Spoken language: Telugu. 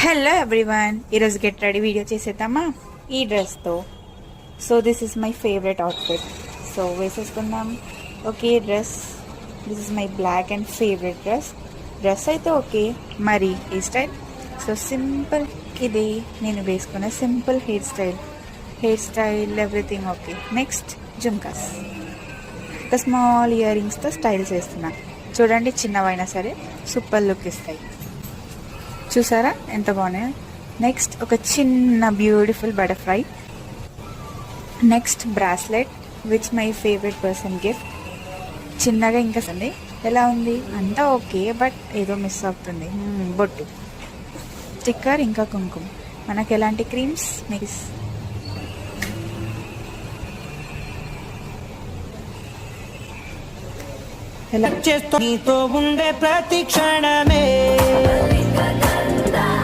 హలో ఎవ్రీవన్, ఈరోజు గెట్ రెడీ వీడియో చేసేద్దామా ఈ డ్రెస్తో. So this is my favourite outfit. So వేసేసుకుందాం. Okay, this is my black and favourite dress అయితే ఓకే. మరి హెయిర్ స్టైల్ సో సింపుల్. ఇది నేను వేసుకున్న simple hair style everything okay. Next jhumkas, ఒక స్మాల్ ఇయర్ రింగ్స్తో స్టైల్ చేస్తున్నా. చూడండి, చిన్నవైనా సరే సూపర్ లుక్ ఇస్తాయి. చూసారా ఎంత బాగున్నాయో. నెక్స్ట్ ఒక చిన్న beautiful butterfly. Next bracelet which my favourite person gift. చిన్నగా ఇంకా సంది ఎలా ఉంది అంతా ఓకే, బట్ ఏదో మిస్ అవుతుంది. బొట్టు, స్టిక్కర్, ఇంకా కుంకుమ. మనకు ఎలాంటి క్రీమ్స్ మిక్స్. నీతో ఉండే ప్రతి క్షణమే